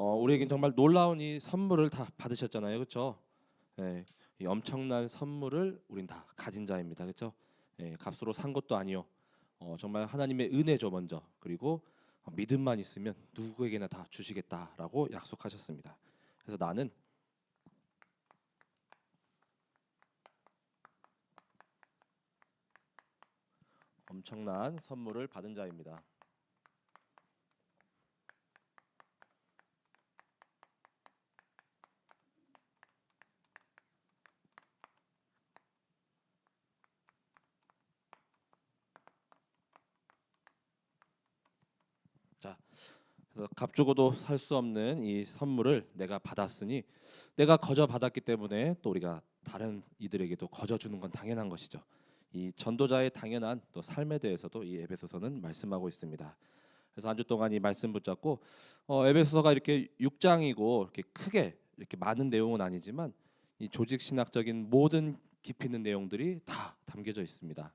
우리에겐 정말 놀라운 이 선물을 다 받으셨잖아요, 그렇죠? 예, 이 엄청난 선물을 우린 다 가진 자입니다, 그렇죠? 예, 값으로 산 것도 아니요. 정말 하나님의 은혜죠 먼저. 그리고 믿음만 있으면 누구에게나 다 주시겠다라고 약속하셨습니다. 그래서 나는 엄청난 선물을 받은 자입니다. 자, 그래서 값 주고도 살 수 없는 이 선물을 내가 받았으니 내가 거저 받았기 때문에 또 우리가 다른 이들에게도 거저 주는 건 당연한 것이죠. 이 전도자의 당연한 또 삶에 대해서도 이 에베소서는 말씀하고 있습니다. 그래서 한 주 동안 이 말씀 붙잡고 에베소서가 이렇게 6장이고 이렇게 크게 이렇게 많은 내용은 아니지만 이 조직 신학적인 모든 깊이 있는 내용들이 다 담겨져 있습니다.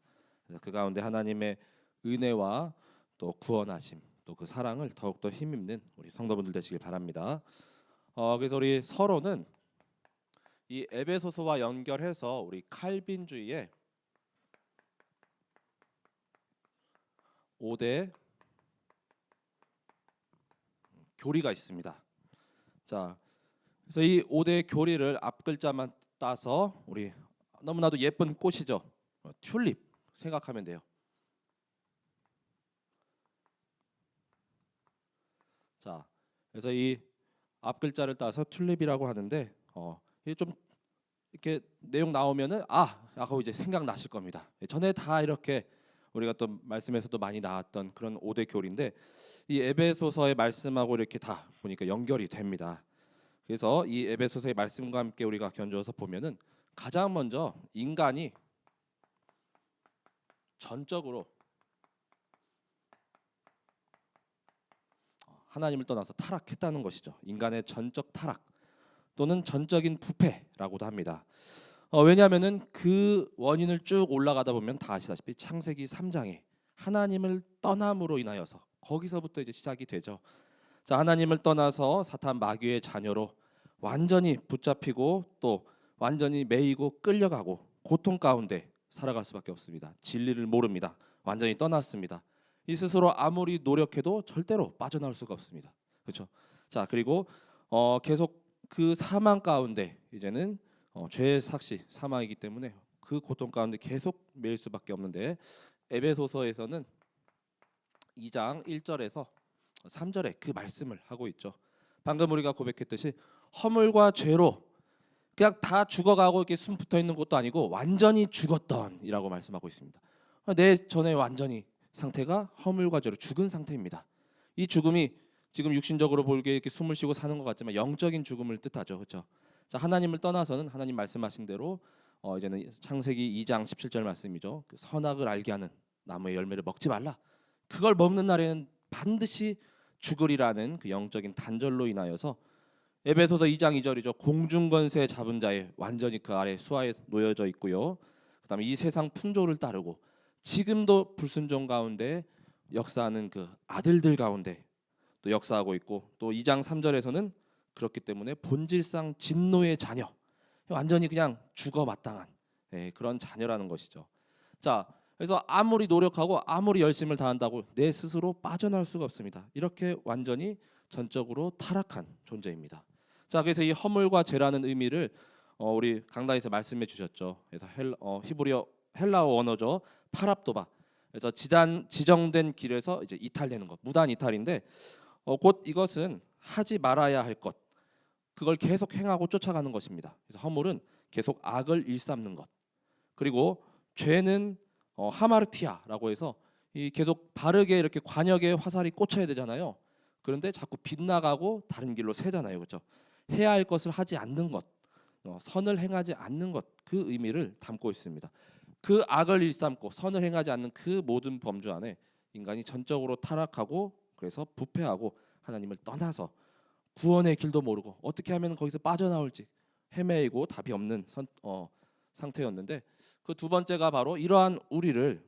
그래서 그 가운데 하나님의 은혜와 또 구원하심 또 그 사랑을 더욱더 힘입는 우리 성도분들 되시길 바랍니다. 그래서 우리 서로는 이 에베소서와 연결해서 우리 칼빈주의의 5대 교리가 있습니다. 자, 그래서 이 5대 교리를 앞 글자만 따서 우리 너무나도 예쁜 꽃이죠. 튤립 생각하면 돼요. 자, 그래서 이 앞 글자를 따서 튤립이라고 하는데 이게 좀 이렇게 내용 나오면은 하고 이제 생각나실 겁니다. 전에 다 이렇게 우리가 또 말씀에서도 많이 나왔던 그런 5대 교리인데 이 에베소서의 말씀하고 이렇게 다 보니까 연결이 됩니다. 그래서 이 에베소서의 말씀과 함께 우리가 견주어서 보면은 가장 먼저 인간이 전적으로 하나님을 떠나서 타락했다는 것이죠. 인간의 전적 타락 또는 전적인 부패라고도 합니다. 왜냐하면은 그 원인을 쭉 올라가다 보면 다 아시다시피 창세기 3장에 하나님을 떠남으로 인하여서 거기서부터 이제 시작이 되죠. 자, 하나님을 떠나서 사탄 마귀의 자녀로 완전히 붙잡히고 또 완전히 매이고 끌려가고 고통 가운데 살아갈 수밖에 없습니다. 진리를 모릅니다. 완전히 떠났습니다. 이 스스로 아무리 노력해도 절대로 빠져나올 수가 없습니다. 그렇죠? 자, 그리고 계속 그 사망 가운데 이제는 죄의 삭시 사망이기 때문에 그 고통 가운데 계속 매일 수밖에 없는데 에베소서에서는 2장 1절에서 3절에 그 말씀을 하고 있죠. 방금 우리가 고백했듯이 허물과 죄로 그냥 다 죽어가고 이렇게 숨 붙어 있는 것도 아니고 완전히 죽었던이라고 말씀하고 있습니다. 내 전에 완전히 상태가 허물과 죄로 죽은 상태입니다. 이 죽음이 지금 육신적으로 보기에 이렇게 숨을 쉬고 사는 것 같지만 영적인 죽음을 뜻하죠, 그렇죠? 자, 하나님을 떠나서는 하나님 말씀하신 대로 이제는 창세기 2장 17절 말씀이죠. 그 선악을 알게 하는 나무의 열매를 먹지 말라. 그걸 먹는 날에는 반드시 죽으리라는 그 영적인 단절로 인하여서 에베소서 2장 2절이죠. 공중권세 잡은 자의 완전히 그 아래 수하에 놓여져 있고요. 그다음에 이 세상 풍조를 따르고 지금도 불순종 가운데 역사하는 그 아들들 가운데 또 역사하고 있고 또 2장 3절에서는 그렇기 때문에 본질상 진노의 자녀 완전히 그냥 죽어 마땅한 그런 자녀라는 것이죠. 자, 그래서 아무리 노력하고 아무리 열심을 다한다고 내 스스로 빠져나올 수가 없습니다. 이렇게 완전히 전적으로 타락한 존재입니다. 자, 그래서 이 허물과 죄라는 의미를 우리 강단에서 말씀해 주셨죠. 그래서 히브리어 헬라어 언어죠. 파랍도바. 그래서 지정된 길에서 이제 이탈되는 것, 무단 이탈인데 곧 이것은 하지 말아야 할 것, 그걸 계속 행하고 쫓아가는 것입니다. 그래서 허물은 계속 악을 일삼는 것, 그리고 죄는 하마르티아라고 해서 이 계속 바르게 이렇게 관역에 화살이 꽂혀야 되잖아요. 그런데 자꾸 빗나가고 다른 길로 새잖아요, 그렇죠? 해야 할 것을 하지 않는 것, 선을 행하지 않는 것, 그 의미를 담고 있습니다. 그 악을 일삼고 선을 행하지 않는 그 모든 범주 안에 인간이 전적으로 타락하고 그래서 부패하고 하나님을 떠나서 구원의 길도 모르고 어떻게 하면 거기서 빠져나올지 헤매이고 답이 없는 상태였는데 그 두 번째가 바로 이러한 우리를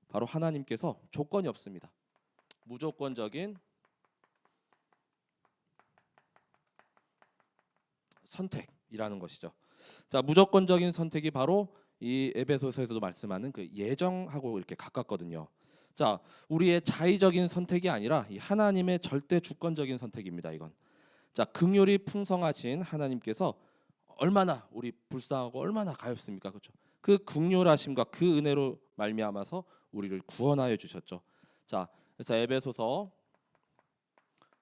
바로 하나님께서 조건이 없습니다. 무조건적인 선택이라는 것이죠. 자, 무조건적인 선택이 바로 이 에베소서에서도 말씀하는 그 예정하고 이렇게 가깝거든요. 자, 우리의 자의적인 선택이 아니라 이 하나님의 절대 주권적인 선택입니다. 이건. 자, 긍휼이 풍성하신 하나님께서 얼마나 우리 불쌍하고 얼마나 가엾습니까? 그렇죠? 그 긍휼하심과 그 은혜로 말미암아서 우리를 구원하여 주셨죠. 자, 그래서 에베소서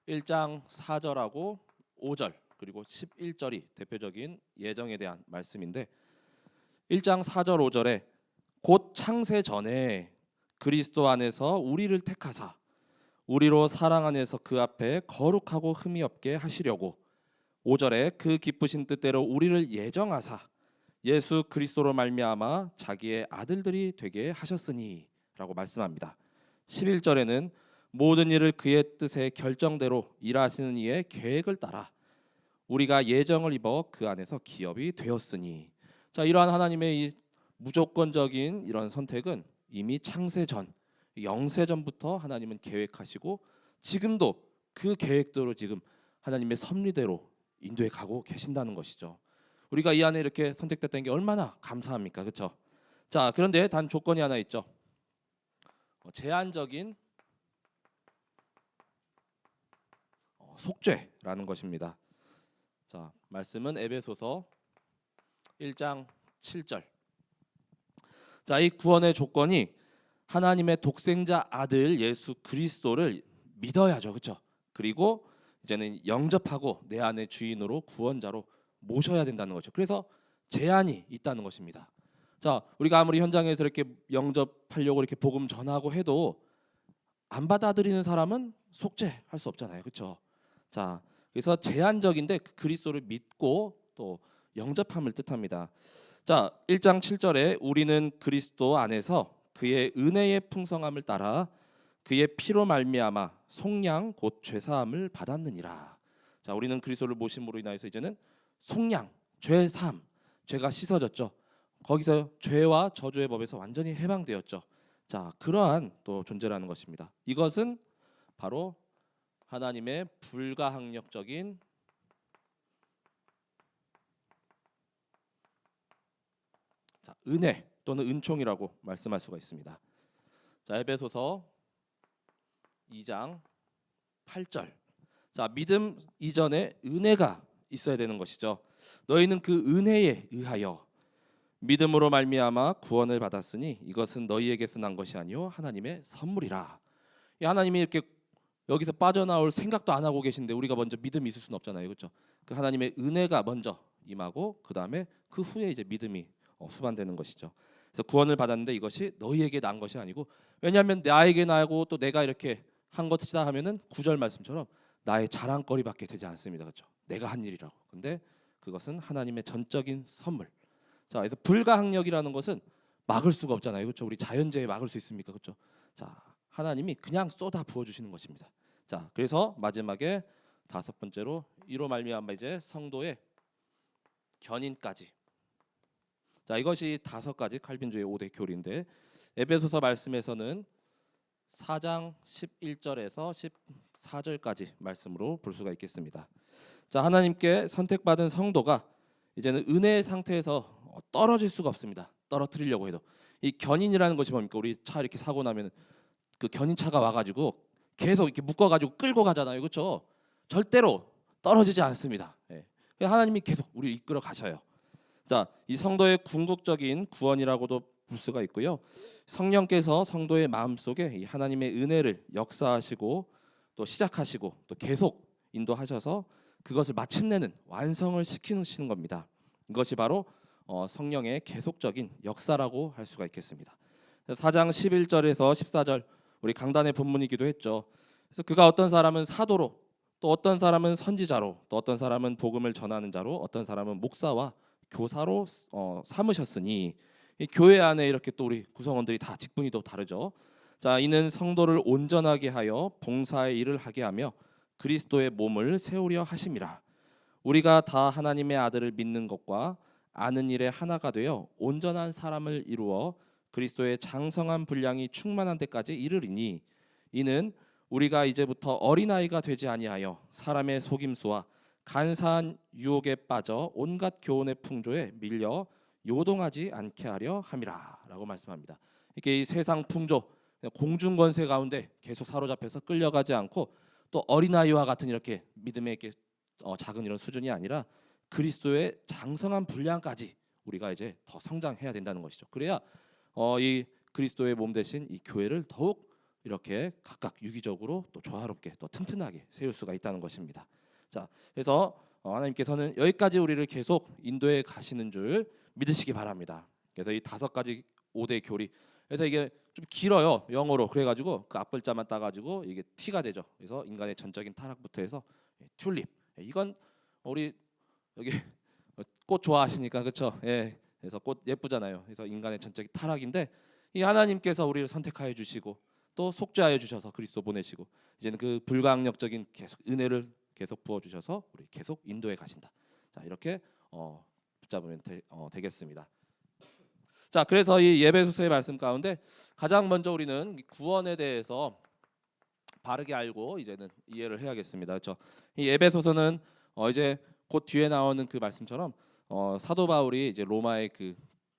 1장 4절하고 5절 그리고 11절이 대표적인 예정에 대한 말씀인데 1장 4절 5절에 곧 창세 전에 그리스도 안에서 우리를 택하사 우리로 사랑 안에서 그 앞에 거룩하고 흠이 없게 하시려고 5절에 그 기쁘신 뜻대로 우리를 예정하사 예수 그리스도로 말미암아 자기의 아들들이 되게 하셨으니 라고 말씀합니다. 11절에는 모든 일을 그의 뜻의 결정대로 일하시는 이의 계획을 따라 우리가 예정을 입어 그 안에서 기업이 되었으니. 자, 이러한 하나님의 이 무조건적인 이런 선택은 이미 창세 전 영세 전부터 하나님은 계획하시고 지금도 그 계획대로 지금 하나님의 섭리대로 인도해 가고 계신다는 것이죠. 우리가 이 안에 이렇게 선택됐다는 게 얼마나 감사합니까? 그렇죠? 자, 그런데 단 조건이 하나 있죠. 제한적인 속죄라는 것입니다. 자, 말씀은 에베소서 1장 7절. 자, 이 구원의 조건이 하나님의 독생자 아들 예수 그리스도를 믿어야죠. 그렇죠? 그리고 이제는 영접하고 내 안의 주인으로 구원자로 모셔야 된다는 거죠. 그래서 제한이 있다는 것입니다. 자, 우리가 아무리 현장에서 이렇게 영접하려고 이렇게 복음 전하고 해도 안 받아들이는 사람은 속죄할 수 없잖아요. 그렇죠? 자, 그래서 제한적인데 그리스도를 믿고 또 영접함을 뜻합니다. 자, 1장 7절에 우리는 그리스도 안에서 그의 은혜의 풍성함을 따라 그의 피로 말미암아 속량 곧 죄사함을 받았느니라. 자, 우리는 그리스도를 모심으로 인하여서 이제는 속량, 죄사함, 죄가 씻어졌죠. 거기서 죄와 저주의 법에서 완전히 해방되었죠. 자, 그러한 또 존재라는 것입니다. 이것은 바로 하나님의 불가항력적인 은혜 또는 은총이라고 말씀할 수가 있습니다. 자, 에베소서 2장 8절. 자, 믿음 이전에 은혜가 있어야 되는 것이죠. 너희는 그 은혜에 의하여 믿음으로 말미암아 구원을 받았으니 이것은 너희에게서 난 것이 아니요 하나님의 선물이라. 이 하나님이 이렇게 여기서 빠져나올 생각도 안 하고 계신데 우리가 먼저 믿음이 있을 수는 없잖아요. 그렇죠? 그 하나님의 은혜가 먼저 임하고 그다음에 그 후에 이제 믿음이 수반되는 것이죠. 그래서 구원을 받았는데 이것이 너희에게 난 것이 아니고, 왜냐하면 나에게 나고 또 내가 이렇게 한 것이다 하면은 9절 말씀처럼 나의 자랑거리밖에 되지 않습니다. 그렇죠? 내가 한 일이라고. 근데 그것은 하나님의 전적인 선물. 자, 그래서 불가항력이라는 것은 막을 수가 없잖아요. 그렇죠? 우리 자연재해 막을 수 있습니까? 그렇죠? 자, 하나님이 그냥 쏟아 부어 주시는 것입니다. 자, 그래서 마지막에 다섯 번째로 이로 말미암아 이제 성도의 견인까지. 자, 이것이 다섯 가지 칼빈주의 5대 교리인데 에베소서 말씀에서는 4장 11절에서 14절까지 말씀으로 볼 수가 있겠습니다. 자, 하나님께 선택받은 성도가 이제는 은혜의 상태에서 떨어질 수가 없습니다. 떨어뜨리려고 해도. 이 견인이라는 것이 뭡니까? 우리 차 이렇게 사고 나면 그 견인차가 와가지고 계속 이렇게 묶어가지고 끌고 가잖아요. 그렇죠? 절대로 떨어지지 않습니다. 예. 하나님이 계속 우리를 이끌어 가셔요. 자, 이 성도의 궁극적인 구원이라고도 볼 수가 있고요. 성령께서 성도의 마음속에 이 하나님의 은혜를 역사하시고 또 시작하시고 또 계속 인도하셔서 그것을 마침내는 완성을 시키시는 겁니다. 이것이 바로 성령의 계속적인 역사라고 할 수가 있겠습니다. 4장 11절에서 14절 우리 강단의 본문이기도 했죠. 그래서 그가 어떤 사람은 사도로, 또 어떤 사람은 선지자로, 또 어떤 사람은 복음을 전하는 자로, 어떤 사람은 목사와 교사로 삼으셨으니, 이 교회 안에 이렇게 또 우리 구성원들이 다 직분이 또 다르죠. 자, 이는 성도를 온전하게 하여 봉사의 일을 하게 하며 그리스도의 몸을 세우려 하심이라. 우리가 다 하나님의 아들을 믿는 것과 아는 일에 하나가 되어 온전한 사람을 이루어 그리스도의 장성한 분량이 충만한 데까지 이르리니, 이는 우리가 이제부터 어린아이가 되지 아니하여 사람의 속임수와 간사한 유혹에 빠져 온갖 교훈의 풍조에 밀려 요동하지 않게 하려 함이라라고 말씀합니다. 이게 이 세상 풍조, 공중 권세 가운데 계속 사로잡혀서 끌려가지 않고 또 어린아이와 같은 이렇게 믿음의 이렇게 작은 이런 수준이 아니라 그리스도의 장성한 분량까지 우리가 이제 더 성장해야 된다는 것이죠. 그래야 이 그리스도의 몸 대신 이 교회를 더욱 이렇게 각각 유기적으로 또 조화롭게 또 튼튼하게 세울 수가 있다는 것입니다. 자, 그래서 하나님께서는 여기까지 우리를 계속 인도해 가시는 줄 믿으시기 바랍니다. 그래서 이 5가지 5대 교리. 그래서 이게 좀 길어요, 영어로. 그래가지고 그 앞글자만 따가지고 이게 T가 되죠. 그래서 인간의 전적인 타락부터 해서 튤립. 이건 우리 여기 꽃 좋아하시니까 그렇죠? 예. 그래서 꽃 예쁘잖아요. 그래서 인간의 전적인 타락인데 이 하나님께서 우리를 선택하여 주시고 또 속죄하여 주셔서 그리스도 보내시고 이제는 그 불가항력적인 계속 은혜를 계속 부어 주셔서 우리 계속 인도해 가신다. 자, 이렇게 붙잡으면 되겠습니다. 자, 그래서 이 예배소서의 말씀 가운데 가장 먼저 우리는 구원에 대해서 바르게 알고 이제는 이해를 해야겠습니다. 그렇죠? 이 예배소서는 이제 곧 뒤에 나오는 그 말씀처럼 사도 바울이 이제 로마의 그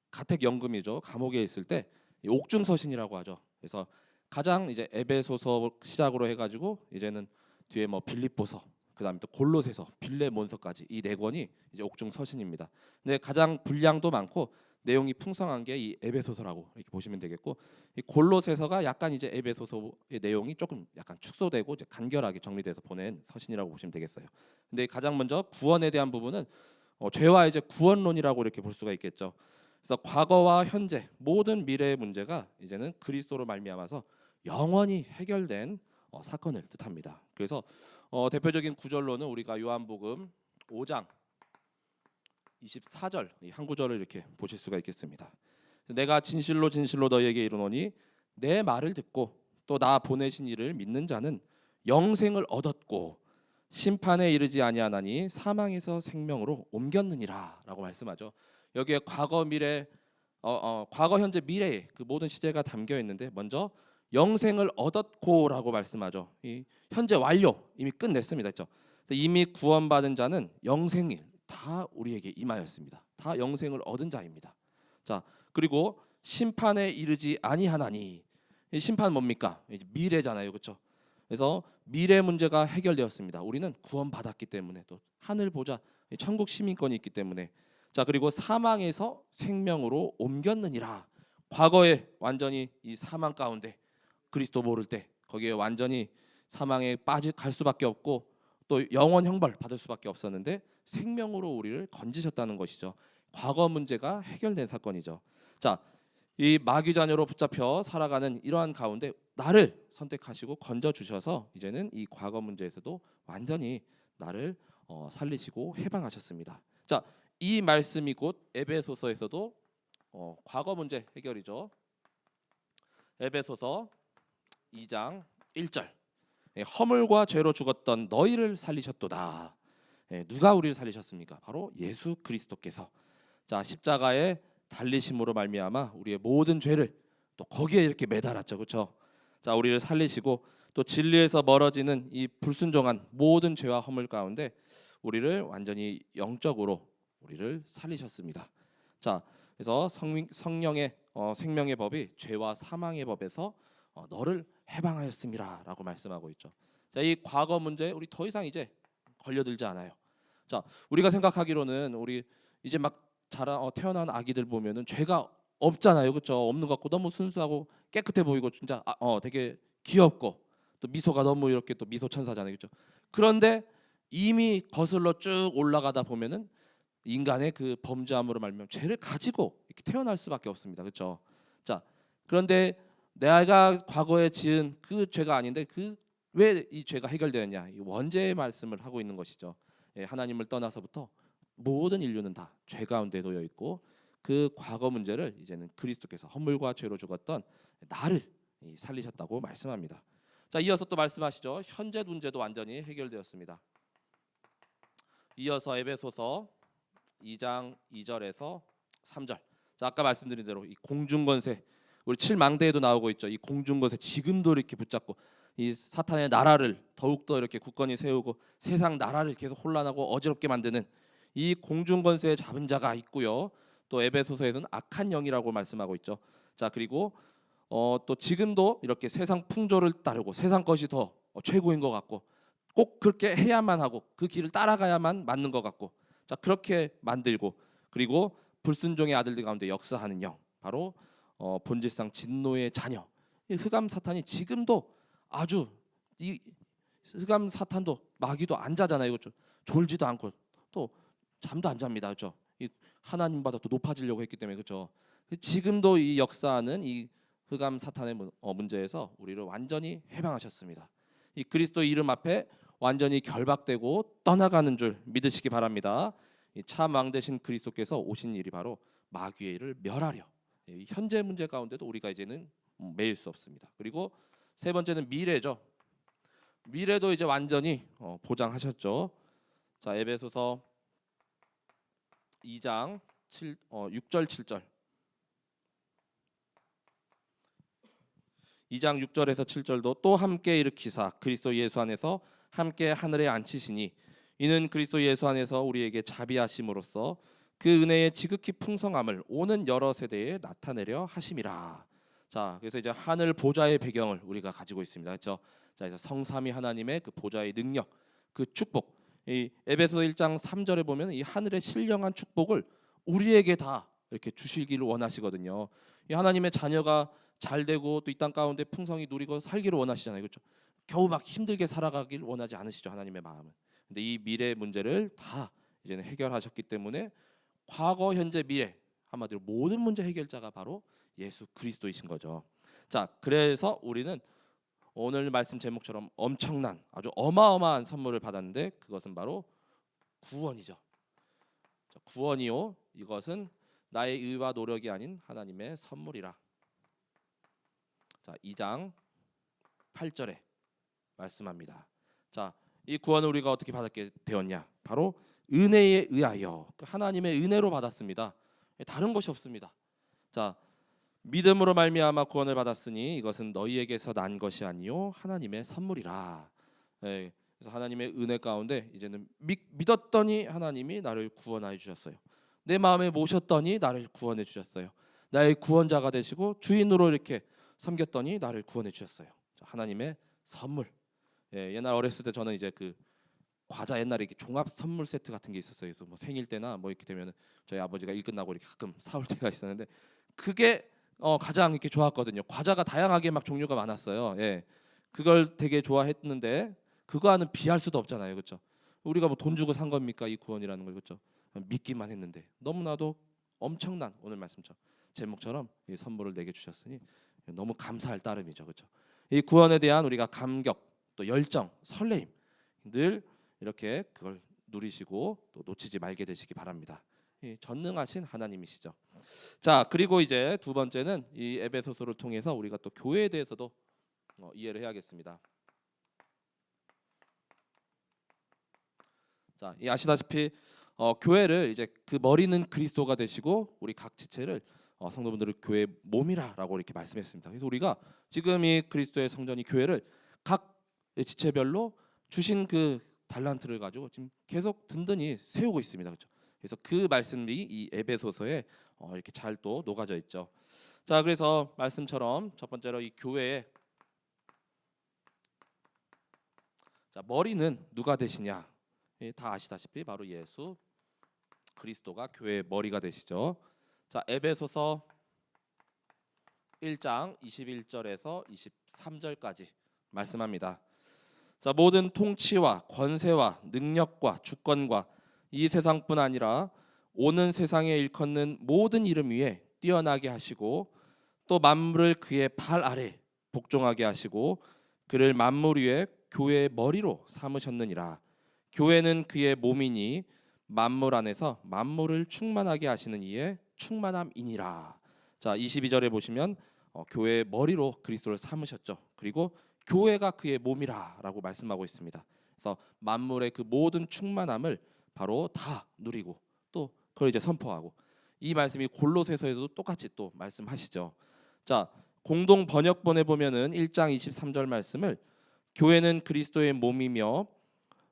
가택 연금이죠. 감옥에 있을 때 옥중서신이라고 하죠. 그래서 가장 이제 에베소서 시작으로 해가지고 이제는 뒤에 뭐 빌립보서, 그다음에 또 골로새서, 빌레몬서까지 이 4권이 이제 옥중서신입니다. 근데 가장 분량도 많고 내용이 풍성한 게 이 에베소서라고 이렇게 보시면 되겠고, 이 골로새서가 약간 이제 에베소서의 내용이 조금 약간 축소되고 이제 간결하게 정리돼서 보낸 서신이라고 보시면 되겠어요. 근데 가장 먼저 구원에 대한 부분은 죄와 이제 구원론이라고 이렇게 볼 수가 있겠죠. 그래서 과거와 현재 모든 미래의 문제가 이제는 그리스도로 말미암아서 영원히 해결된 사건을 뜻합니다. 그래서 대표적인 구절로는 우리가 요한복음 5장 24절 이 한 구절을 이렇게 보실 수가 있겠습니다. 내가 진실로 진실로 너희에게 이르노니 내 말을 듣고 또 나 보내신 이를 믿는 자는 영생을 얻었고 심판에 이르지 아니하나니 사망에서 생명으로 옮겼느니라라고 말씀하죠. 여기에 과거 미래 과거 현재 미래의 그 모든 시제가 담겨 있는데 먼저 영생을 얻었고라고 말씀하죠. 이 현재 완료 이미 끝냈습니다. 그렇죠? 이미 구원받은 자는 영생이 다 우리에게 임하였습니다. 다 영생을 얻은 자입니다. 자, 그리고 심판에 이르지 아니하나니 이 심판 뭡니까? 미래잖아요. 그렇죠? 그래서 미래 문제가 해결되었습니다. 우리는 구원받았기 때문에 또 하늘 보좌 천국 시민권이 있기 때문에 자, 그리고 사망에서 생명으로 옮겼느니라. 과거에 완전히 이 사망 가운데 그리스도 모를 때 거기에 완전히 사망에 갈 수밖에 없고 또 영원 형벌 받을 수밖에 없었는데 생명으로 우리를 건지셨다는 것이죠. 과거 문제가 해결된 사건이죠. 자, 이 마귀 자녀로 붙잡혀 살아가는 이러한 가운데 나를 선택하시고 건져 주셔서 이제는 이 과거 문제에서도 완전히 나를 살리시고 해방하셨습니다. 자, 이 말씀이 곧 에베소서에서도 과거 문제 해결이죠. 에베소서 2장 1절 허물과 죄로 죽었던 너희를 살리셨도다. 누가 우리를 살리셨습니까? 바로 예수 그리스도께서 자 십자가에 달리심으로 말미암아 우리의 모든 죄를 또 거기에 이렇게 매달았죠. 그렇죠? 자 우리를 살리시고 또 진리에서 멀어지는 이 불순종한 모든 죄와 허물 가운데 우리를 완전히 영적으로 우리를 살리셨습니다. 자 그래서 성령의 생명의 법이 죄와 사망의 법에서 너를 해방하였음이라라고 말씀하고 있죠. 자, 이 과거 문제 우리 더 이상 이제 걸려들지 않아요. 자, 우리가 생각하기로는 우리 이제 막 태어난 아기들 보면은 죄가 없잖아요, 그렇죠? 없는 것 같고 너무 순수하고 깨끗해 보이고 진짜 되게 귀엽고 또 미소가 너무 이렇게 또 미소 천사잖아요, 그렇죠? 그런데 이미 거슬러 쭉 올라가다 보면은 인간의 그 범죄함으로 말미암아 죄를 가지고 이렇게 태어날 수밖에 없습니다, 그렇죠? 자, 그런데 내가 과거에 지은 그 죄가 아닌데 그 왜 이 죄가 해결되었냐? 이 원죄의 말씀을 하고 있는 것이죠. 하나님을 떠나서부터 모든 인류는 다 죄 가운데 놓여 있고 그 과거 문제를 이제는 그리스도께서 허물과 죄로 죽었던 나를 살리셨다고 말씀합니다. 자, 이어서 또 말씀하시죠. 현재 문제도 완전히 해결되었습니다. 이어서 에베소서 2장 2절에서 3절. 자, 아까 말씀드린 대로 이 공중권세 우리 7망대에도 나오고 있죠. 이 공중권세 지금도 이렇게 붙잡고 이 사탄의 나라를 더욱더 이렇게 굳건히 세우고 세상 나라를 계속 혼란하고 어지럽게 만드는 이 공중 권세의 잡은 자가 있고요. 또 에베소서에서는 악한 영이라고 말씀하고 있죠. 자, 그리고 또 지금도 이렇게 세상 풍조를 따르고 세상 것이 더 최고인 것 같고 꼭 그렇게 해야만 하고 그 길을 따라가야만 맞는 것 같고, 자, 그렇게 만들고, 그리고 불순종의 아들들 가운데 역사하는 영, 바로 본질상 진노의 자녀, 이 흑암 사탄이 지금도 아주, 이 흑암 사탄도 마귀도 안 자잖아요, 그렇죠? 졸지도 않고 또 잠도 안 잡니다, 그렇죠? 이 하나님보다 더 높아지려고 했기 때문에, 그렇죠? 지금도 이 역사하는 이 흑암 사탄의 문제에서 우리를 완전히 해방하셨습니다. 이 그리스도 이름 앞에 완전히 결박되고 떠나가는 줄 믿으시기 바랍니다. 이 참 왕 되신 그리스도께서 오신 일이 바로 마귀의 일을 멸하려. 이 현재 문제 가운데도 우리가 이제는 매일 수 없습니다. 그리고 세 번째는 미래죠. 미래도 이제 완전히 보장하셨죠. 자, 에베소서 2장 6절 7절. 2장 6절에서 7절도 또 함께 일으키사 그리스도 예수 안에서 함께 하늘에 앉히시니 이는 그리스도 예수 안에서 우리에게 자비하심으로써 그 은혜의 지극히 풍성함을 오는 여러 세대에 나타내려 하심이라. 자, 그래서 이제 하늘 보좌의 배경을 우리가 가지고 있습니다. 그렇죠? 자, 그래서 성삼위 하나님의 그 보좌의 능력, 그 축복. 이 에베소 1장 3절에 보면 이 하늘의 신령한 축복을 우리에게 다 이렇게 주시기를 원하시거든요. 이 하나님의 자녀가 잘 되고 또 이 땅 가운데 풍성히 누리고 살기를 원하시잖아요, 그렇죠? 겨우 막 힘들게 살아가길 원하지 않으시죠, 하나님의 마음은. 근데 이 미래 문제를 다 이제는 해결하셨기 때문에 과거, 현재, 미래, 한마디로 모든 문제 해결자가 바로 예수 그리스도이신 거죠. 자, 그래서 우리는 오늘 말씀 제목처럼 엄청난 아주 어마어마한 선물을 받았는데 그것은 바로 구원이죠. 자, 구원이요, 이것은 나의 의와 노력이 아닌 하나님의 선물이라. 자, 2장 8절에 말씀합니다. 자, 이 구원을 우리가 어떻게 받게 되었냐? 바로 은혜에 의하여, 하나님의 은혜로 받았습니다. 다른 것이 없습니다. 자, 믿음으로 말미암아 구원을 받았으니 이것은 너희에게서 난 것이 아니요 하나님의 선물이라. 예, 그래서 하나님의 은혜 가운데 이제는 믿었더니 하나님이 나를 구원하여 주셨어요. 내 마음에 모셨더니 나를 구원해 주셨어요. 나의 구원자가 되시고 주인으로 이렇게 섬겼더니 나를 구원해 주셨어요. 하나님의 선물. 예, 옛날 어렸을 때 저는 이제 그 과자 옛날에 이렇게 종합 선물 세트 같은 게 있었어요. 그래서 뭐 생일 때나 뭐 이렇게 되면 저희 아버지가 일 끝나고 이렇게 가끔 사올 때가 있었는데 그게 가장 이렇게 좋았거든요. 과자가 다양하게 막 종류가 많았어요. 예, 그걸 되게 좋아했는데 그거와는 비할 수도 없잖아요, 그렇죠? 우리가 뭐 돈 주고 산 겁니까, 이 구원이라는 걸, 그렇죠? 믿기만 했는데 너무나도 엄청난 오늘 말씀처럼 제목처럼 이 선물을 내게 주셨으니 너무 감사할 따름이죠, 그렇죠? 이 구원에 대한 우리가 감격, 또 열정, 설레임 늘 이렇게 그걸 누리시고 또 놓치지 말게 되시기 바랍니다. 이 전능하신 하나님이시죠. 자, 그리고 이제 두 번째는 이 에베소서를 통해서 우리가 또 교회에 대해서도 이해를 해야겠습니다. 자, 이 아시다시피 교회를 이제 그 머리는 그리스도가 되시고 우리 각 지체를 성도분들을 교회 몸이라라고 이렇게 말씀했습니다. 그래서 우리가 지금 이 그리스도의 성전이 교회를 각 지체별로 주신 그 달란트를 가지고 지금 계속 든든히 세우고 있습니다. 그렇죠? 그래서 그 말씀이 이 에베소서에 이렇게 잘 또 녹아져 있죠. 자, 그래서 말씀처럼 첫 번째로 이 교회의 자, 머리는 누가 되시냐? 다 아시다시피 바로 예수 그리스도가 교회의 머리가 되시죠. 자, 에베소서 1장 21절에서 23절까지 말씀합니다. 자, 모든 통치와 권세와 능력과 주권과 이 세상뿐 아니라 오는 세상에 일컫는 모든 이름 위에 뛰어나게 하시고 또 만물을 그의 발 아래 복종하게 하시고 그를 만물 위에 교회의 머리로 삼으셨느니라. 교회는 그의 몸이니 만물 안에서 만물을 충만하게 하시는 이의 충만함이니라. 자, 22절에 보시면 교회의 머리로 그리스도를 삼으셨죠. 그리고 교회가 그의 몸이라라고 말씀하고 있습니다. 그래서 만물의 그 모든 충만함을 바로 다 누리고 또 그걸 이제 선포하고, 이 말씀이 골로새서에도 똑같이 또 말씀하시죠. 자, 공동 번역본에 보면은 1장 23절 말씀을 교회는 그리스도의 몸이며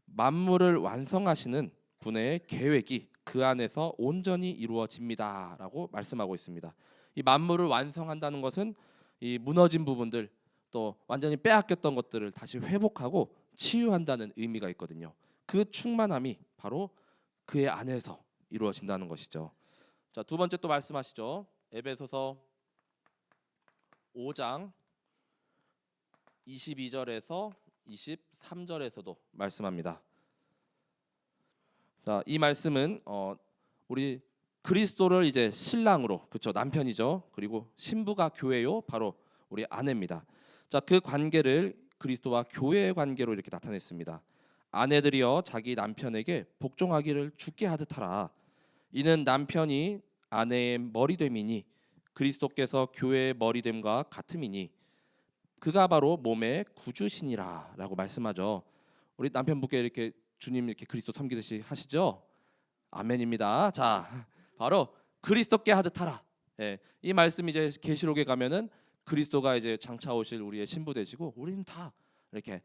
만물을 완성하시는 분의 계획이 그 안에서 온전히 이루어집니다라고 말씀하고 있습니다. 이 만물을 완성한다는 것은 이 무너진 부분들, 또 완전히 빼앗겼던 것들을 다시 회복하고 치유한다는 의미가 있거든요. 그 충만함이 바로 그의 안에서 이루어진다는 것이죠. 자, 두 번째 또 말씀하시죠. 에베소서 5장 22절에서 23절에서도 말씀합니다. 자, 이 말씀은 우리 그리스도를 이제 신랑으로, 그렇죠, 남편이죠. 그리고 신부가 교회요, 바로 우리 아내입니다. 자, 그 관계를 그리스도와 교회의 관계로 이렇게 나타냈습니다. 아내들이여 자기 남편에게 복종하기를 주께 하듯 하라. 이는 남편이 아내의 머리됨이니 그리스도께서 교회의 머리됨과 같음이니 그가 바로 몸의 구주시니라라고 말씀하죠. 우리 남편분께 이렇게 주님 이렇게 그리스도 섬기듯이 하시죠. 아멘입니다. 자, 바로 그리스도께 하듯 하라. 예, 이 말씀이 이제 계시록에 가면은 그리스도가 이제 장차 오실 우리의 신부 되시고 우리는 다 이렇게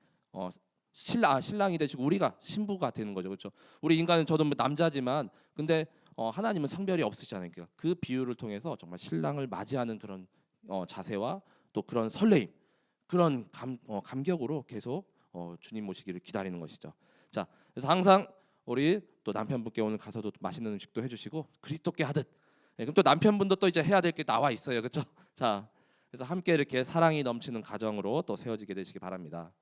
신랑이 되시고 우리가 신부가 되는 거죠. 그렇죠? 우리 인간은 저도 뭐 남자지만 근데 하나님은 성별이 없으시잖아요. 그러니까 그 비유를 통해서 정말 신랑을 맞이하는 그런 자세와 또 그런 설레임, 그런 감격으로 계속 주님 모시기를 기다리는 것이죠. 자, 그래서 항상 우리 또 남편분께 오늘 가서도 맛있는 음식도 해주시고 그리스도께 하듯. 그럼 또 남편분도 또 이제 해야 될 게 나와 있어요, 그렇죠? 자, 그래서 함께 이렇게 사랑이 넘치는 가정으로 또 세워지게 되시기 바랍니다.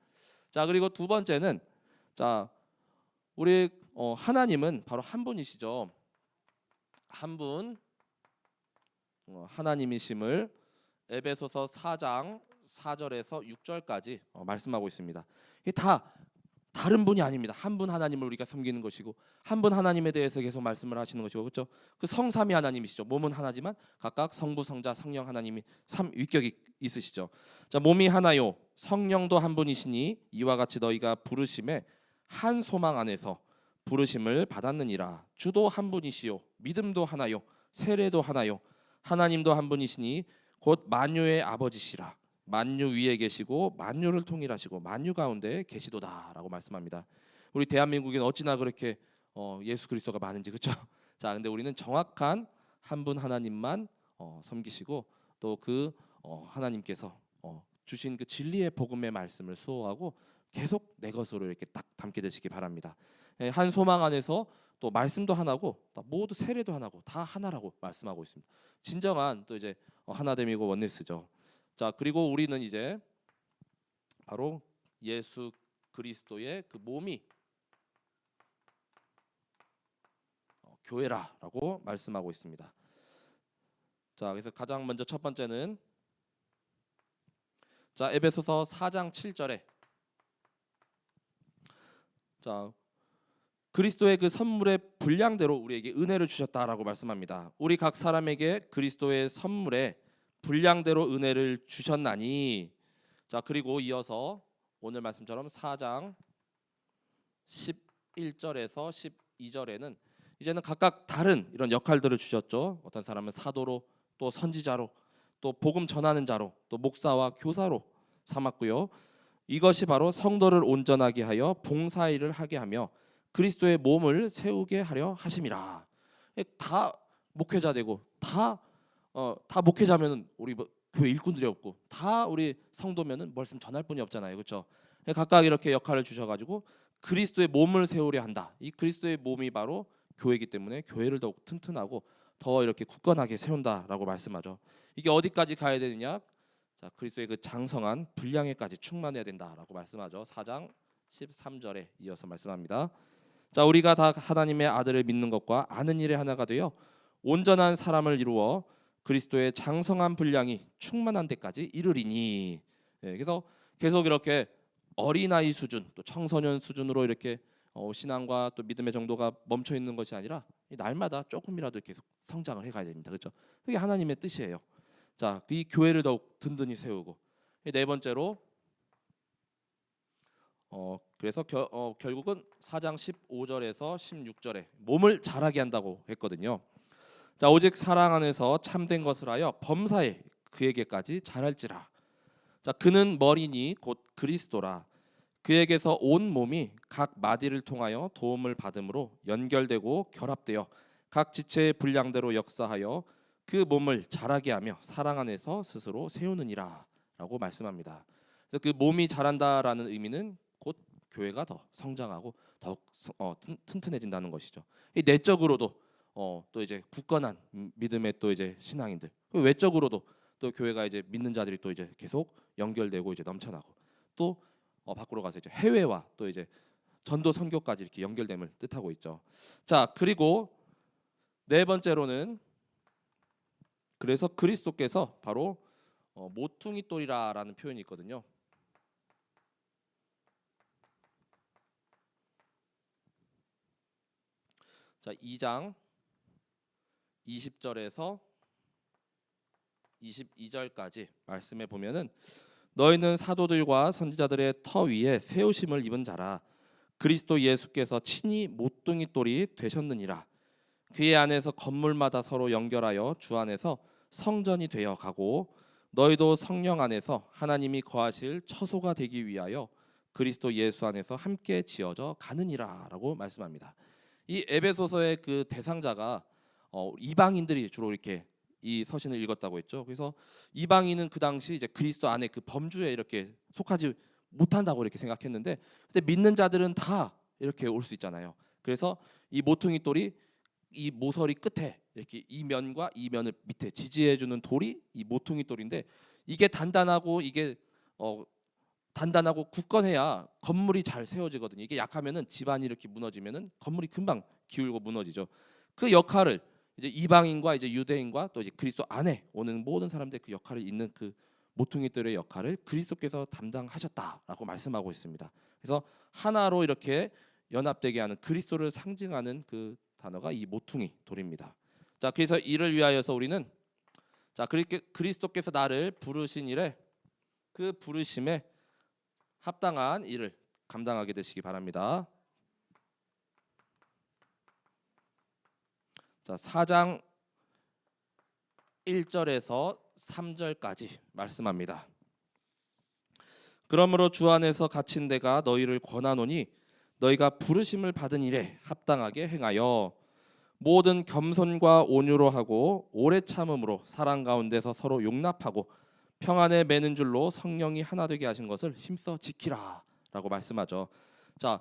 자, 그리고 두 번째는 자, 우리 하나님은 바로 한 분이시죠. 한 분 하나님이심을 에베소서 4장 4절에서 6절까지 말씀하고 있습니다. 이게 다 다른 분이 아닙니다. 한 분 하나님을 우리가 섬기는 것이고 한 분 하나님에 대해서 계속 말씀을 하시는 것이고, 그렇죠? 그 성삼위 하나님이시죠. 몸은 하나지만 각각 성부, 성자, 성령 하나님이 삼 위격이 있으시죠. 자, 몸이 하나요 성령도 한 분이시니 이와 같이 너희가 부르심에 한 소망 안에서 부르심을 받았느니라. 주도 한 분이시요 믿음도 하나요 세례도 하나요 하나님도 한 분이시니 곧 만유의 아버지시라. 만유 위에 계시고 만유를 통일하시고 만유 가운데 계시도다라고 말씀합니다. 우리 대한민국에는 어찌나 그렇게 예수 그리스도가 많은지, 그렇죠? 자, 근데 우리는 정확한 한 분 하나님만 섬기시고 또 그 하나님께서 주신 그 진리의 복음의 말씀을 수호하고 계속 내 것으로 이렇게 딱 담게 되시기 바랍니다. 한 소망 안에서 또 말씀도 하나고 모두 세례도 하나고 다 하나라고 말씀하고 있습니다. 진정한 또 이제 하나됨이고 원네스죠. 자, 그리고 우리는 이제 바로 예수 그리스도의 그 몸이 교회라라고 말씀하고 있습니다. 자, 그래서 가장 먼저 첫 번째는 자, 에베소서 4장 7절에 자, 그리스도의 그 선물의 분량대로 우리에게 은혜를 주셨다라고 말씀합니다. 우리 각 사람에게 그리스도의 선물에 분량대로 은혜를 주셨나니. 자, 그리고 이어서 오늘 말씀처럼 4장 11절에서 12절에는 이제는 각각 다른 이런 역할들을 주셨죠. 어떤 사람은 사도로, 또 선지자로, 또 복음 전하는 자로, 또 목사와 교사로 삼았고요. 이것이 바로 성도를 온전하게 하여 봉사일을 하게 하며 그리스도의 몸을 세우게 하려 하심이라. 다 목회자 되고 다 목회자면은 우리 교회 일꾼들이 없고 다 우리 성도면은 말씀 전할 분이 없잖아요, 그렇죠? 각각 이렇게 역할을 주셔가지고 그리스도의 몸을 세우려 한다. 이 그리스도의 몸이 바로 교회이기 때문에 교회를 더욱 튼튼하고 더 이렇게 굳건하게 세운다라고 말씀하죠. 이게 어디까지 가야 되느냐? 자, 그리스도의 그 장성한 분량에까지 충만해야 된다라고 말씀하죠. 4장 13절에 이어서 말씀합니다. 자, 우리가 다 하나님의 아들을 믿는 것과 아는 일에 하나가 되어 온전한 사람을 이루어 그리스도의 장성한 분량이 충만한 데까지 이르리니. 그래서 계속 이렇게 어린아이 수준, 또 청소년 수준으로 이렇게 신앙과 또 믿음의 정도가 멈춰 있는 것이 아니라 날마다 조금이라도 계속 성장을 해가야 됩니다. 그렇죠? 그게 하나님의 뜻이에요. 자, 이 교회를 더욱 든든히 세우고, 네 번째로 그래서 결국은 4장 15절에서 16절에 몸을 자라게 한다고 했거든요. 자, 오직 사랑 안에서 참된 것을 하여 범사에 그에게까지 자랄지라. 자, 그는 머리니 곧 그리스도라. 그에게서 온 몸이 각 마디를 통하여 도움을 받음으로 연결되고 결합되어 각 지체의 분량대로 역사하여 그 몸을 자라게 하며 사랑 안에서 스스로 세우느니라라고 말씀합니다. 그래서 그 몸이 자란다라는 의미는 곧 교회가 더 성장하고 더욱 튼튼해진다는 것이죠. 이 내적으로도 또 이제 굳건한 믿음의 또 이제 신앙인들, 외적으로도 또 교회가 이제 믿는 자들이 또 이제 계속 연결되고 이제 넘쳐나고 또 밖으로 가서 이제 해외와 또 이제 전도 선교까지 이렇게 연결됨을 뜻하고 있죠. 자, 그리고 네 번째로는 그래서 그리스도께서 바로 모퉁이 돌이라라는 표현이 있거든요. 자, 2장 20절에서 22절까지 말씀해 보면은 너희는 사도들과 선지자들의 터 위에 세우심을 입은 자라 그리스도 예수께서 친히 모퉁이 돌이 되셨느니라. 그의 안에서 건물마다 서로 연결하여 주 안에서 성전이 되어 가고 너희도 성령 안에서 하나님이 거하실 처소가 되기 위하여 그리스도 예수 안에서 함께 지어져 가느니라라고 말씀합니다. 이 에베소서의 그 대상자가 이방인들이 주로 이렇게 이 서신을 읽었다고 했죠. 그래서 이방인은 그 당시 이제 그리스도 안에 그 범주에 이렇게 속하지 못한다고 이렇게 생각했는데, 근데 믿는 자들은 다 이렇게 올 수 있잖아요. 그래서 이 모퉁이 돌이 이 모서리 끝에 이렇게 이 면과 이 면을 밑에 지지해주는 돌이 이 모퉁이 돌인데, 이게 단단하고 이게 단단하고 굳건해야 건물이 잘 세워지거든요. 이게 약하면은 집안이 이렇게 무너지면은 건물이 금방 기울고 무너지죠. 그 역할을 이제 이방인과 이제 유대인과 또 이제 그리스도 안에 오는 모든 사람들의 그 역할을 잇는 그 모퉁이 돌의 역할을 그리스도께서 담당하셨다라고 말씀하고 있습니다. 그래서 하나로 이렇게 연합되게 하는 그리스도를 상징하는 그 단어가 이 모퉁이 돌입니다. 자, 그래서 이를 위하여서 우리는 자, 그리스도께서 나를 부르신 일에 그 부르심에 합당한 일을 감당하게 되시기 바랍니다. 자, 4장 1절에서 3절까지 말씀합니다. 그러므로 주 안에서 갇힌 내가 너희를 권하노니 너희가 부르심을 받은 일에 합당하게 행하여 모든 겸손과 온유로 하고 오래 참음으로 사랑 가운데서 서로 용납하고 평안에 매는 줄로 성령이 하나 되게 하신 것을 힘써 지키라라고 말씀하죠. 자,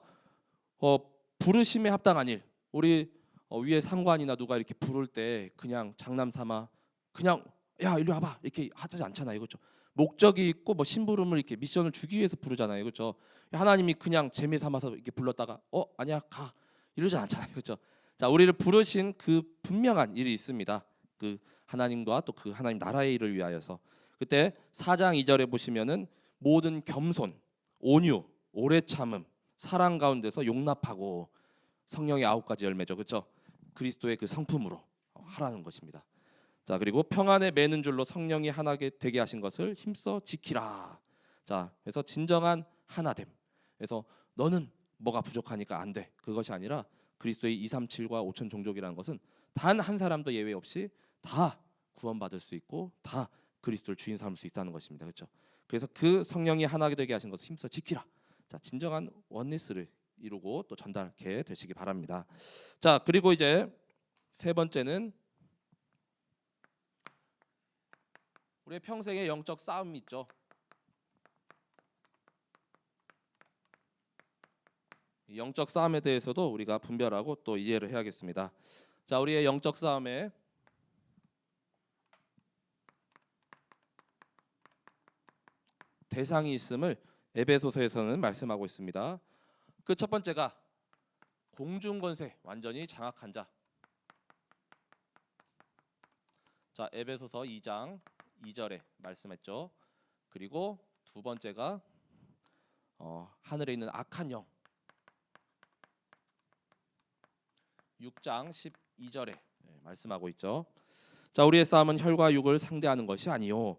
부르심에 합당한 일. 우리 위에 상관이나 누가 이렇게 부를 때 그냥 장남 삼아 그냥 야 이리 와봐 이렇게 하지 않잖아요, 그렇죠? 목적이 있고 뭐 심부름을 이렇게 미션을 주기 위해서 부르잖아요, 그렇죠? 하나님이 그냥 재미 삼아서 이렇게 불렀다가 아니야 가 이러지 않잖아요, 그렇죠? 자, 우리를 부르신 그 분명한 일이 있습니다. 그 하나님과 또 그 하나님 나라의 일을 위하여서. 그때 4장 2절에 보시면은 모든 겸손, 온유, 오래 참음, 사랑 가운데서 용납하고 성령의 9가지 열매죠, 그렇죠? 그리스도의 그 성품으로 하라는 것입니다. 자, 그리고 평안에 매는 줄로 성령이 하나 되게 하신 것을 힘써 지키라. 자, 그래서 진정한 하나됨. 그래서 너는 뭐가 부족하니까 안 돼. 그것이 아니라 그리스도의 237과 5천 종족이라는 것은 단 한 사람도 예외 없이 다 구원받을 수 있고 다 그리스도를 주인 삼을 수 있다는 것입니다. 그렇죠? 그래서 그 성령이 하나 되게 하신 것을 힘써 지키라. 자, 진정한 원리스를 이루고 또 전달케 되시기 바랍니다. 자, 그리고 이제 세 번째는 우리의 평생의 영적 싸움이 있죠. 이 영적 싸움에 대해서도 우리가 분별하고 또 이해를 해야겠습니다. 자, 우리의 영적 싸움에 대상이 있음을 에베소서에서는 말씀하고 있습니다. 그 첫 번째가 공중 권세 완전히 장악한 자. 자, 에베소서 2장 2절에 말씀했죠. 그리고 두 번째가 하늘에 있는 악한 영. 6장 12절에 말씀하고 있죠. 자, 우리의 싸움은 혈과 육을 상대하는 것이 아니요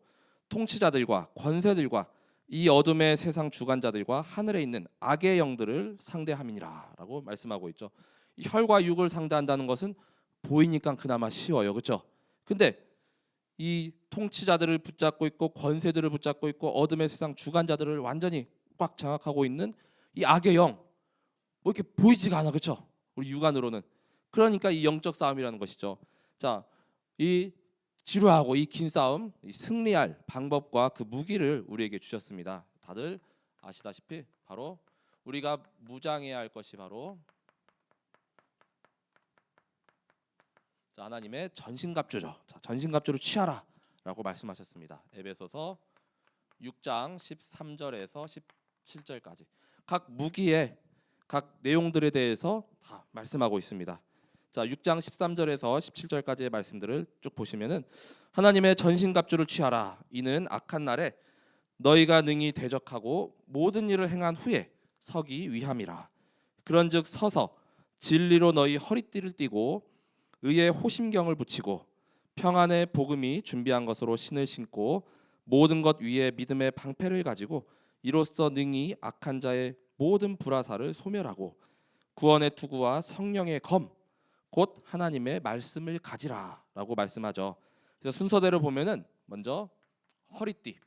통치자들과 권세들과 이 어둠의 세상 주관자들과 하늘에 있는 악의 영들을 상대함이니라라고 말씀하고 있죠. 이 혈과 육을 상대한다는 것은 보이니까 그나마 쉬워요, 그렇죠? 근데 이 통치자들을 붙잡고 있고 권세들을 붙잡고 있고 어둠의 세상 주관자들을 완전히 꽉 장악하고 있는 이 악의 영 뭐 이렇게 보이지가 않아, 그렇죠? 우리 육안으로는. 그러니까 이 영적 싸움이라는 것이죠. 자, 이 지루하고 이 긴 싸움, 이 승리할 방법과 그 무기를 우리에게 주셨습니다. 다들 아시다시피 바로 우리가 무장해야 할 것이 바로 하나님의 전신갑주죠. 자, 전신갑주를 취하라라고 말씀하셨습니다. 에베소서 6장 13절에서 17절까지 각 무기의 각 내용들에 대해서 다 말씀하고 있습니다. 자, 6장 13절에서 17절까지의 말씀들을 쭉 보시면은 하나님의 전신갑주를 취하라. 이는 악한 날에 너희가 능히 대적하고 모든 일을 행한 후에 서기 위함이라. 그런즉 서서 진리로 너희 허리띠를 띠고 의의 호심경을 붙이고 평안의 복음이 준비한 것으로 신을 신고 모든 것 위에 믿음의 방패를 가지고 이로써 능히 악한 자의 모든 불화살을 소멸하고 구원의 투구와 성령의 검 곧 하나님의 말씀을 가지라라고 말씀하죠. 그래서 순서대로 보면은 먼저 허리띠.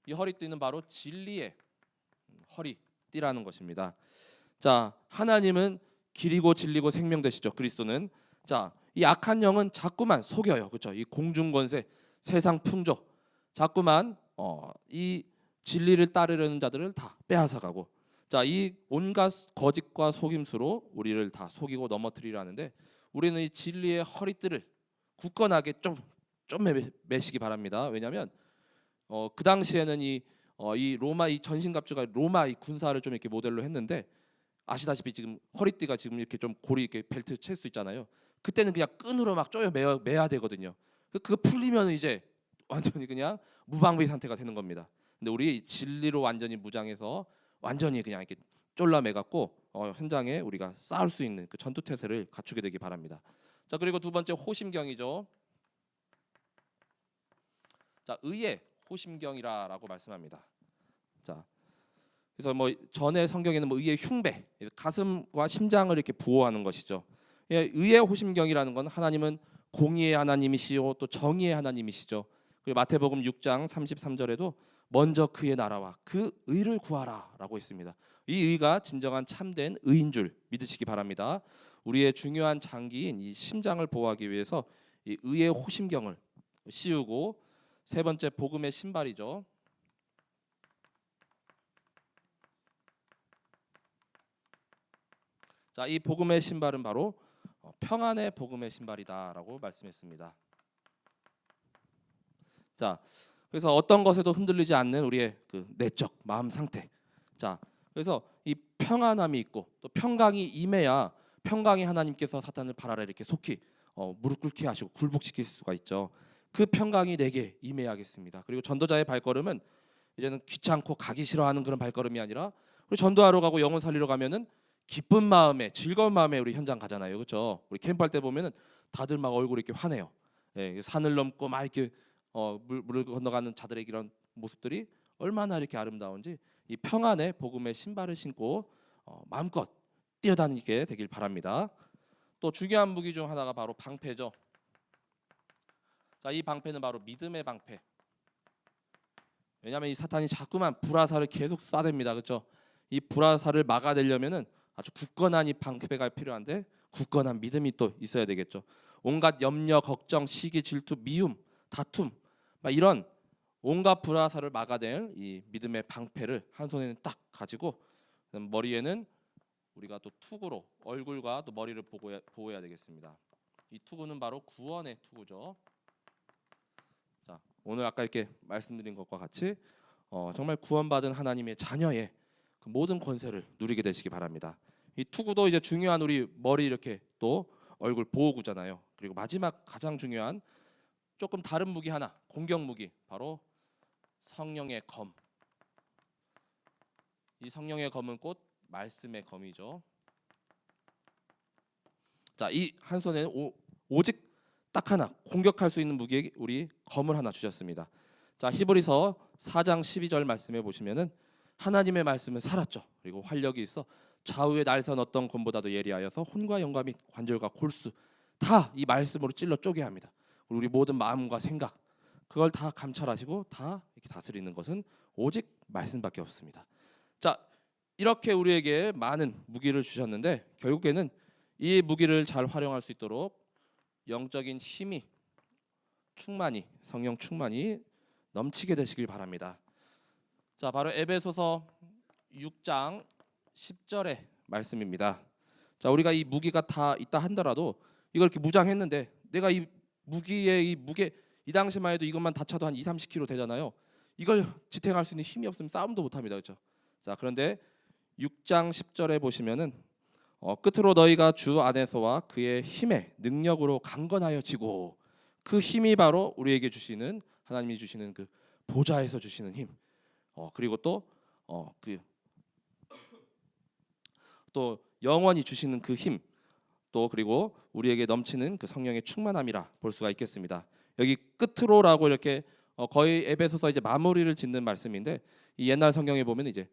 이 허리띠는 바로 진리의 허리띠라는 것입니다. 자, 하나님은 길이고 진리고 생명 되시죠. 그리스도는. 자, 이 악한 영은 자꾸만 속여요. 그렇죠? 이 공중 권세, 세상 풍조, 자꾸만 이 진리를 따르려는 자들을 다 빼앗아가고, 자, 이 온갖 거짓과 속임수로 우리를 다 속이고 넘어뜨리려 하는데 우리는 이 진리의 허리띠를 굳건하게 좀 매시기 바랍니다. 왜냐하면 그 당시에는 이 로마 이 전신갑주가 로마 이 군사를 좀 이렇게 모델로 했는데 아시다시피 지금 허리띠가 지금 이렇게 좀 고리 이렇게 벨트 챌 수 있잖아요. 그때는 그냥 끈으로 막 쪼여 매야 되거든요. 그거 풀리면 이제 완전히 그냥 무방비 상태가 되는 겁니다. 근데 우리 진리로 완전히 무장해서 완전히 그냥 이렇게 쫄라 매갖고 현장에 우리가 싸울 수 있는 그 전투 태세를 갖추게 되기 바랍니다. 자, 그리고 두 번째 호심경이죠. 자, 의의 호심경이라고 말씀합니다. 자, 그래서 뭐 전에 성경에는 뭐 의의 흉배, 가슴과 심장을 이렇게 보호하는 것이죠. 예, 의의 호심경이라는 건 하나님은 공의의 하나님이시요 또 정의의 하나님이시죠. 그리고 마태복음 6장 33절에도 먼저 그의 나라와 그 의를 구하라라고 있습니다. 이 의가 진정한 참된 의인 줄 믿으시기 바랍니다. 우리의 중요한 장기인 이 심장을 보호하기 위해서 이 의의 호심경을 씌우고, 세 번째 복음의 신발이죠. 자, 이 복음의 신발은 바로 평안의 복음의 신발이다라고 말씀했습니다. 자, 그래서 어떤 것에도 흔들리지 않는 우리의 그 내적 마음 상태. 자, 그래서 이 평안함이 있고 또 평강이 임해야 평강이 하나님께서 사탄을 발 아래 이렇게 속히 무릎 꿇게 하시고 굴복시킬 수가 있죠. 그 평강이 내게 임해야겠습니다. 그리고 전도자의 발걸음은 이제는 귀찮고 가기 싫어하는 그런 발걸음이 아니라, 우리 전도하러 가고 영혼 살리러 가면은 기쁜 마음에 즐거운 마음에 우리 현장 가잖아요, 그렇죠? 우리 캠프할 때 보면은 다들 막 얼굴이 이렇게 환해요. 예, 산을 넘고 막 이렇게 물을 건너가는 자들의 이런 모습들이 얼마나 이렇게 아름다운지 이 평안의 복음의 신발을 신고 마음껏 뛰어다니게 되길 바랍니다. 또 중요한 무기 중 하나가 바로 방패죠. 자, 이 방패는 바로 믿음의 방패. 왜냐하면 이 사탄이 자꾸만 불화살을 계속 쏴댑니다, 그렇죠? 이 불화살을 막아내려면은 아주 굳건한 이 방패가 필요한데 굳건한 믿음이 또 있어야 되겠죠. 온갖 염려, 걱정, 시기, 질투, 미움, 다툼, 막 이런 온갖 불화살을 막아낼 이 믿음의 방패를 한 손에는 딱 가지고, 머리에는 우리가 또 투구로 얼굴과 또 머리를 보호해야 되겠습니다. 이 투구는 바로 구원의 투구죠. 자, 오늘 아까 이렇게 말씀드린 것과 같이 정말 구원받은 하나님의 자녀의 그 모든 권세를 누리게 되시기 바랍니다. 이 투구도 이제 중요한 우리 머리 이렇게 또 얼굴 보호구잖아요. 그리고 마지막 가장 중요한 조금 다른 무기 하나, 공격 무기, 바로 성령의 검. 이 성령의 검은 곧 말씀의 검이죠. 자, 이 한 손에는 오직 딱 하나 공격할 수 있는 무기에 우리 검을 하나 주셨습니다. 자, 히브리서 4장 12절 말씀해 보시면은 하나님의 말씀은 살았죠. 그리고 활력이 있어 좌우의 날선 어떤 검보다도 예리하여서 혼과 영과 및 관절과 골수 다 이 말씀으로 찔러 쪼개 합니다. 우리 모든 마음과 생각, 그걸 다 감찰하시고 다 이렇게 다스리는 것은 오직 말씀밖에 없습니다. 자, 이렇게 우리에게 많은 무기를 주셨는데 결국에는 이 무기를 잘 활용할 수 있도록 영적인 힘이 충만히 성령 충만이 넘치게 되시길 바랍니다. 자, 바로 에베소서 6장 10절의 말씀입니다. 자, 우리가 이 무기가 다 있다 한더라도 이걸 이렇게 무장했는데 내가 이 무기의 이 무게 이 당시만 해도 이것만 다 차도 한 2, 30kg 되잖아요. 이걸 지탱할 수 있는 힘이 없으면 싸움도 못 합니다. 그렇죠? 자, 그런데 6장 10절에 보시면은 끝으로 너희가 주 안에서와 그의 힘의 능력으로 강건하여 지고 그 힘이 바로 우리에게 주시는 하나님이 주시는 그 보좌에서 주시는 힘. 그리고 또 영원히 주시는 그 힘. 또 그리고 우리에게 넘치는 그 성령의 충만함이라 볼 수가 있겠습니다. 여기 끝으로라고 이렇게 거의 에베소서 이제 마무리를 짓는 말씀인데 이 옛날 성경에 보면 이제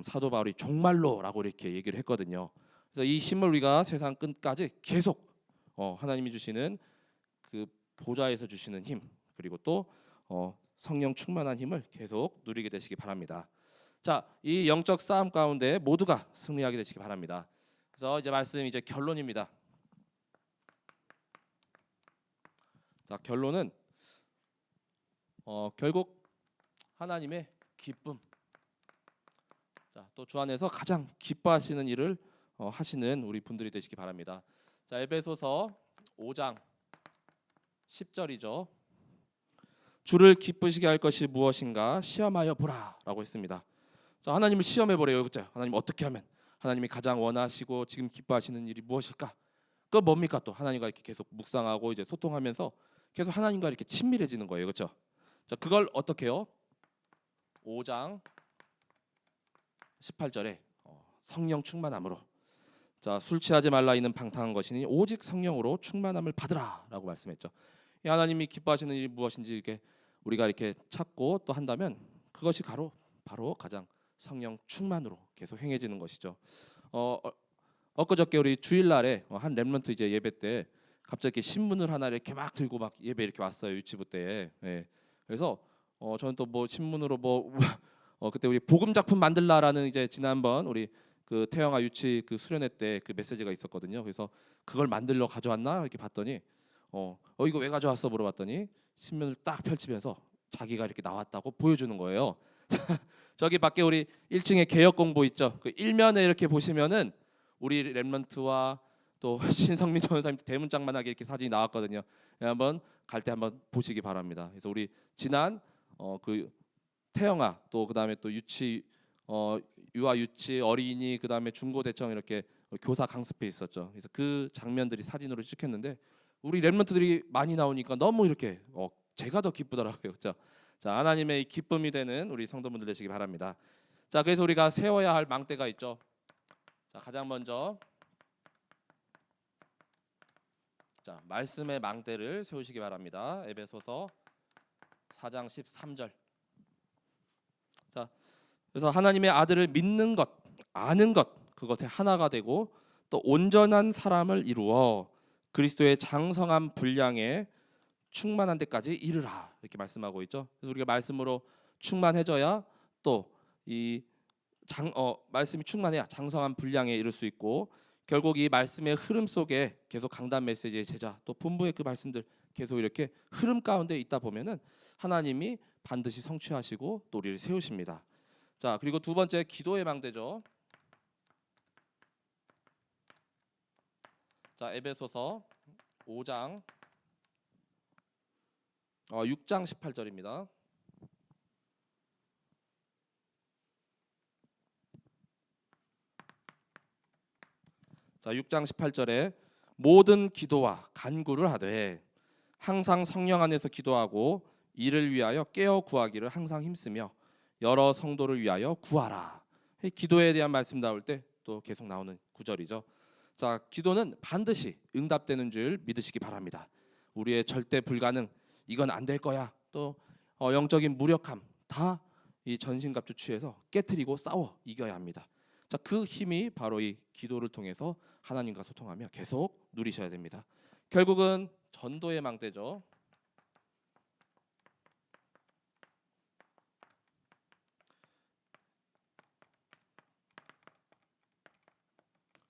사도 바울이 종말로라고 이렇게 얘기를 했거든요. 그래서 이 힘을 우리가 세상 끝까지 계속 하나님이 주시는 그 보좌에서 주시는 힘 그리고 또 성령 충만한 힘을 계속 누리게 되시기 바랍니다. 자, 이 영적 싸움 가운데 모두가 승리하게 되시기 바랍니다. 그래서 이제 말씀 이제 결론입니다. 자, 결론은 결국 하나님의 기쁨. 자, 또 주 안에서 가장 기뻐하시는 일을 하시는 우리 분들이 되시기 바랍니다. 자, 에베소서 5장 10절이죠. 주를 기쁘시게 할 것이 무엇인가 시험하여 보라라고 했습니다. 자, 하나님을 시험해 보래요. 그렇죠? 하나님 어떻게 하면 하나님이 가장 원하시고 지금 기뻐하시는 일이 무엇일까? 그 뭡니까? 또 하나님과 이렇게 계속 묵상하고 이제 소통하면서 계속 하나님과 이렇게 친밀해지는 거예요. 그렇죠? 자, 그걸 어떻게 해요? 5장 18절에 성령 충만함으로 자, 술 취하지 말라 이는 방탕한 것이니 오직 성령으로 충만함을 받으라라고 말씀했죠. 이 하나님이 기뻐하시는 일이 무엇인지 이렇게 우리가 이렇게 찾고 또 한다면 그것이 바로 가장 성령 충만으로 계속 행해지는 것이죠. 엊그저께 우리 주일날에 한 렘넌트 이제 예배 때 갑자기 신문을 하나 이렇게 막 들고 막 예배 이렇게 왔어요. 유치부 때에. 예. 그래서 저는 또 뭐 신문으로 그때 우리 복음 작품 만들라라는 이제 지난번 우리 그 태영아 유치 그 수련회 때 그 메시지가 있었거든요. 그래서 그걸 만들러 가져왔나 이렇게 봤더니 이거 왜 가져왔어 물어봤더니 신문을 딱 펼치면서 자기가 이렇게 나왔다고 보여주는 거예요. 저기 밖에 우리 1층에 개역 공보 있죠. 그 일면에 이렇게 보시면은 우리 렘넌트와 또 신성민 전사님 대문짝만하게 이렇게 사진이 나왔거든요. 한번 갈 때 한번 보시기 바랍니다. 그래서 우리 지난 그 태영아 또 그다음에 또 유치 유아 유치 어린이 그다음에 중고대청 이렇게 교사 강습회 있었죠. 그래서 그 장면들이 사진으로 찍혔는데 우리 렘넌트들이 많이 나오니까 너무 이렇게 제가 더 기쁘더라고요. 그렇죠? 자, 하나님의 기쁨이 되는 우리 성도분들 되시기 바랍니다. 자, 그래서 우리가 세워야 할 망대가 있죠. 자, 가장 먼저 자, 말씀의 망대를 세우시기 바랍니다. 에베소서 4장 13절. 자, 그래서 하나님의 아들을 믿는 것, 아는 것 그것에 하나가 되고 또 온전한 사람을 이루어 그리스도의 장성한 분량에 충만한 데까지 이르라 이렇게 말씀하고 있죠. 그래서 우리가 말씀으로 충만해져야 또 이 말씀이 충만해야 장성한 분량에 이를 수 있고 결국 이 말씀의 흐름 속에 계속 강단 메시지의 제자 또 본부의 그 말씀들 계속 이렇게 흐름 가운데 있다 보면은 하나님이 반드시 성취하시고 또 우리를 세우십니다. 자, 그리고 두 번째 기도의 망대죠. 자, 에베소서 5장 6장 18절입니다. 자, 6장 18절에 모든 기도와 간구를 하되 항상 성령 안에서 기도하고 이를 위하여 깨어 구하기를 항상 힘쓰며 여러 성도를 위하여 구하라. 기도에 대한 말씀 나올 때 또 계속 나오는 구절이죠. 자, 기도는 반드시 응답되는 줄 믿으시기 바랍니다. 우리의 절대 불가능, 이건 안 될 거야. 또 영적인 무력함 다 이 전신갑주 취해서 깨트리고 싸워 이겨야 합니다. 자, 그 힘이 바로 이 기도를 통해서 하나님과 소통하며 계속 누리셔야 됩니다. 결국은 전도의 망대죠.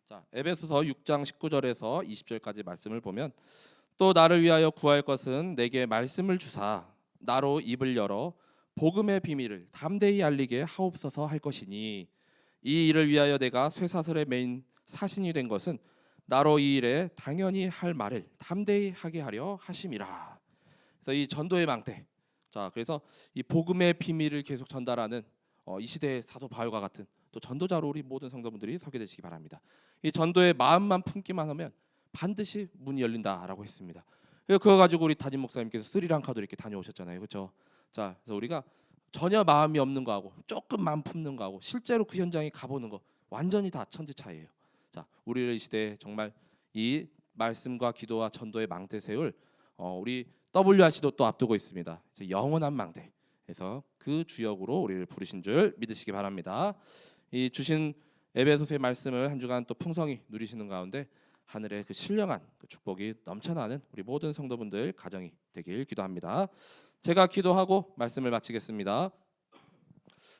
자, 에베소서 6장 19절에서 20절까지 말씀을 보면 또 나를 위하여 구할 것은 내게 말씀을 주사 나로 입을 열어 복음의 비밀을 담대히 알리게 하옵소서 할 것이니 이 일을 위하여 내가 쇠사슬에 매인 사신이 된 것은 나로 이 일에 당연히 할 말을 담대히 하게 하려 하심이라. 그래서 이 전도의 망대. 자, 그래서 이 복음의 비밀을 계속 전달하는 이 시대의 사도 바울과 같은 또 전도자로 우리 모든 성도분들이 서게 되시기 바랍니다. 이 전도의 마음만 품기만 하면 반드시 문이 열린다라고 했습니다. 그거 가지고 우리 담임 목사님께서 스리랑카도 이렇게 다녀오셨잖아요, 그렇죠? 자, 그래서 우리가 전혀 마음이 없는 거하고 조금 마음 품는 거하고 실제로 그 현장에 가보는 거 완전히 다 천지 차이예요. 자, 우리 이 시대에 정말 이 말씀과 기도와 전도의 망대 세울 우리 WRC도 또 앞두고 있습니다. 영원한 망대. 그래서 그 주역으로 우리를 부르신 줄 믿으시기 바랍니다. 이 주신 에베소서의 말씀을 한 주간 또 풍성히 누리시는 가운데 하늘의 그 신령한 그 축복이 넘쳐나는 우리 모든 성도분들 가정이 되길 기도합니다. 제가 기도하고 말씀을 마치겠습니다.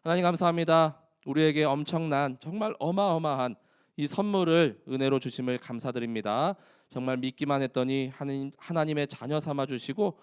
하나님 감사합니다. 우리에게 엄청난 정말 어마어마한 이 선물을 은혜로 주심을 감사드립니다. 정말 믿기만 했더니 하나님의 자녀 삼아 주시고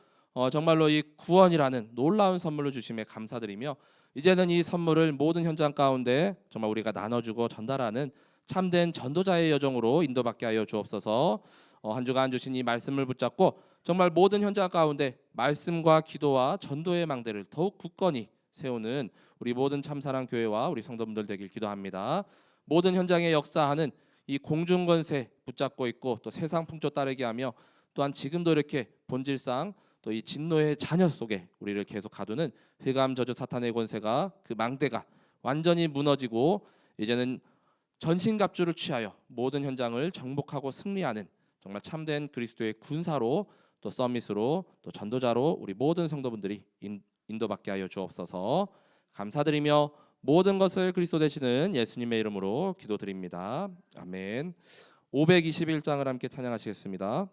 정말로 이 구원이라는 놀라운 선물로 주심에 감사드리며 이제는 이 선물을 모든 현장 가운데 정말 우리가 나눠주고 전달하는 참된 전도자의 여정으로 인도받게 하여 주옵소서. 한 주간 주신 이 말씀을 붙잡고 정말 모든 현장 가운데 말씀과 기도와 전도의 망대를 더욱 굳건히 세우는 우리 모든 참사랑 교회와 우리 성도분들 되길 기도합니다. 모든 현장에 역사하는 이 공중권세 붙잡고 있고 또 세상 풍조 따르게 하며 또한 지금도 이렇게 본질상 또 이 진노의 자녀 속에 우리를 계속 가두는 흑암 저주 사탄의 권세가 그 망대가 완전히 무너지고 이제는 전신갑주를 취하여 모든 현장을 정복하고 승리하는 정말 참된 그리스도의 군사로 또 서밋으로 또 전도자로 우리 모든 성도분들이 인도받게 하여 주옵소서. 감사드리며 모든 것을 그리스도 되시는 예수님의 이름으로 기도드립니다. 아멘. 521장을 함께 찬양하시겠습니다.